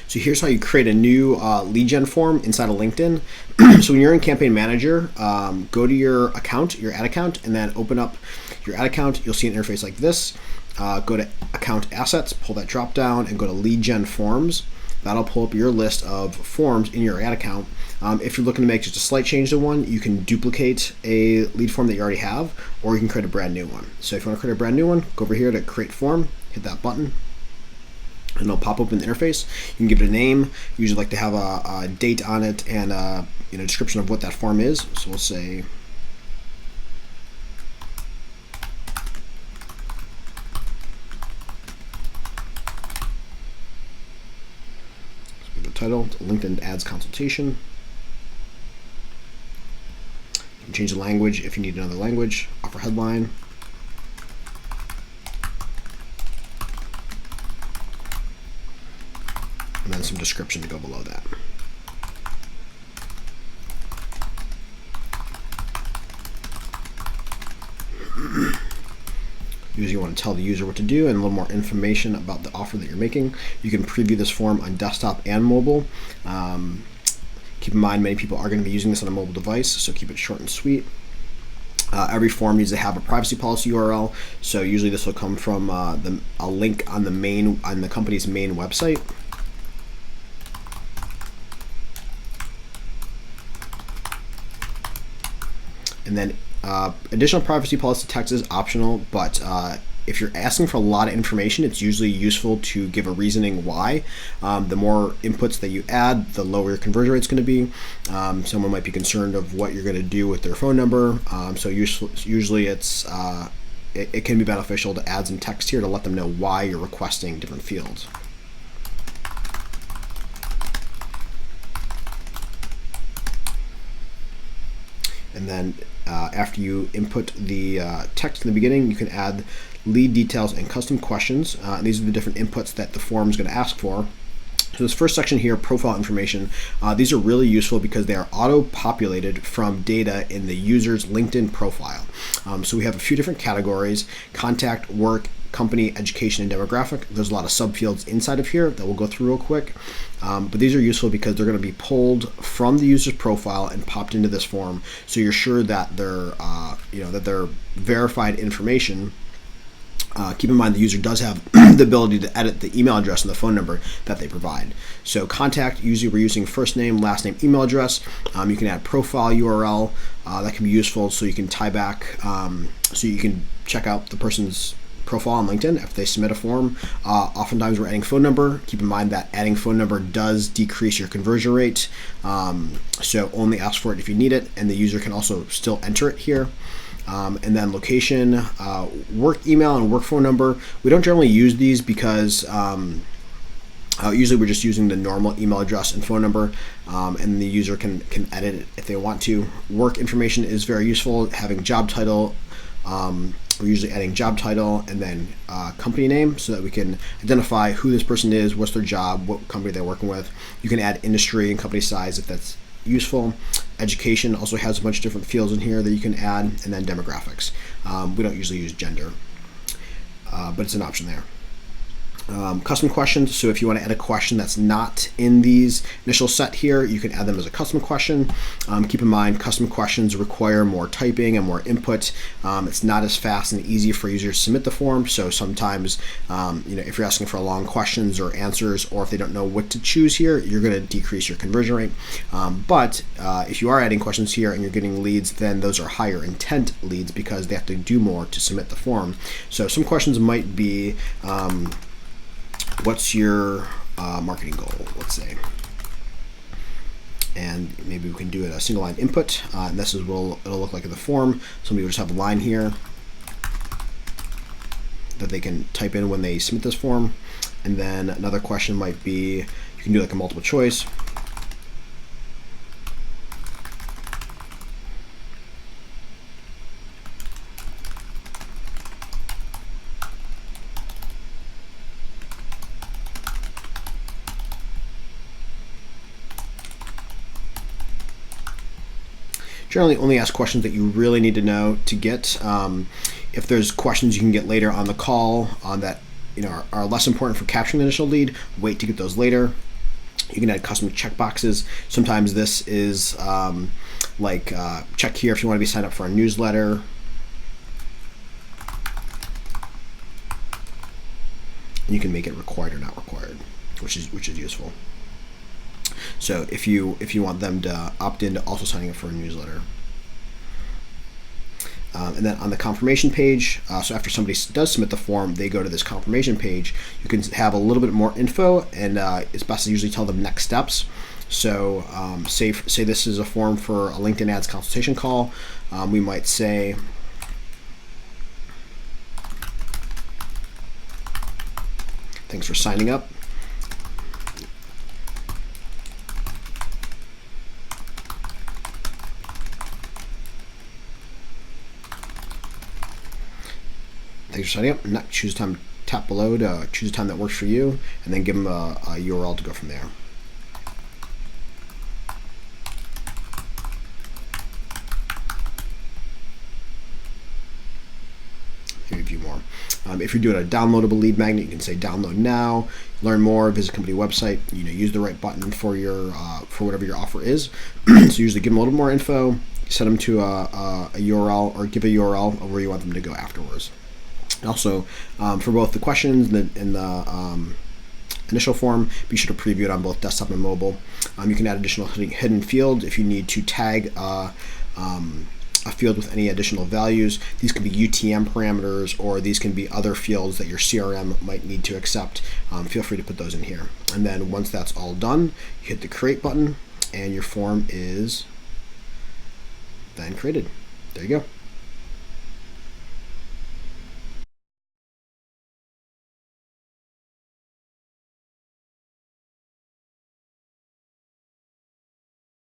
So here's how you create a new lead gen form inside of LinkedIn. So when you're in Campaign Manager, go to your account, your ad account, and then open up your ad account. You'll see an interface like this. Go to Account Assets, pull that drop down, and go to Lead Gen Forms. That'll pull up your list of forms in your ad account. If you're looking to make just a slight change to one, you can duplicate a lead form that you already have, or you can create a brand new one. So if you want to create a brand new one, go over here to Create Form, hit that button, and it'll pop open the interface. You can give it a name. Usually like to have a date on it and a description of what that form is. So we'll say the title, LinkedIn Ads Consultation. You can change the language if you need another language. Offer headline. And then some description to go below that. Usually you want to tell the user what to do and a little more information about the offer that you're making. You can preview this form on desktop and mobile. Keep in mind, many people are going to be using this on a mobile device, so keep it short and sweet. Every form needs to have a privacy policy URL, so usually this will come from a link on the company's main website. And then additional privacy policy text is optional, but if you're asking for a lot of information, it's usually useful to give a reasoning why. The more inputs that you add, the lower your conversion rate is going to be. Someone might be concerned of what you're going to do with their phone number, so usually it can be beneficial to add some text here to let them know why you're requesting different fields. And then after you input the text in the beginning, you can add lead details and custom questions. These are the different inputs that the form is going to ask for. So this first section here, profile information, these are really useful because they are auto-populated from data in the user's LinkedIn profile. So we have a few different categories: contact, work, company, education, and demographic. There's a lot of subfields inside of here that we'll go through real quick. But these are useful because they're going to be pulled from the user's profile and popped into this form, so you're sure that they're verified information. Keep in mind the user does have the ability to edit the email address and the phone number that they provide. So contact, usually we're using first name, last name, email address. You can add profile URL. That can be useful, so you can tie back, so you can check out the person's profile on LinkedIn if they submit a form. Oftentimes we're adding phone number. Keep in mind that adding phone number does decrease your conversion rate, so only ask for it if you need it, and the user can also still enter it here. And then location, work email and work phone number. We don't generally use these because usually we're just using the normal email address and phone number, and the user can edit it if they want to. Work information is very useful. Having job title, we're usually adding job title and then company name, so that we can identify who this person is, what's their job, what company they're working with. You can add industry and company size if that's useful. Education also has a bunch of different fields in here that you can add, and then demographics. We don't usually use gender, but it's an option there. Custom questions, so if you want to add a question that's not in these initial set here, you can add them as a custom question. Keep in mind, custom questions require more typing and more input. It's not as fast and easy for users to submit the form, so sometimes if you're asking for long questions or answers, or if they don't know what to choose here, you're going to decrease your conversion rate. But if you are adding questions here and you're getting leads, then those are higher intent leads because they have to do more to submit the form. So some questions might be, what's your marketing goal, let's say, and maybe we can do it a single line input, and this is what it'll look like in the form. Somebody will just have a line here that they can type in when they submit this form, and then another question might be, you can do like a multiple choice. Generally only ask questions that you really need to know to get. If there's questions you can get later on the call that are less important for capturing the initial lead, wait to get those later. You can add custom checkboxes. Sometimes this is check here if you want to be signed up for a newsletter. You can make it required or not required, which is useful. So if you want them to opt in to also signing up for a newsletter. And then on the confirmation page, so after somebody does submit the form, they go to this confirmation page. You can have a little bit more info, and it's best to usually tell them next steps. So say this is a form for a LinkedIn ads consultation call. We might say, thanks for signing up. Thanks for signing up. Next, choose a time. Tap below to choose a time that works for you, and then give them a URL to go from there. Maybe a few more. If you're doing a downloadable lead magnet, you can say download now. Learn more. Visit company website. Use the right button for your for whatever your offer is. So usually give them a little more info. Send them to a URL, or give a URL of where you want them to go afterwards. Also, for both the questions and the initial form, be sure to preview it on both desktop and mobile. You can add additional hidden fields if you need to tag a field with any additional values. These can be UTM parameters, or these can be other fields that your CRM might need to accept. Feel free to put those in here. And then once that's all done, you hit the create button, and your form is then created. There you go.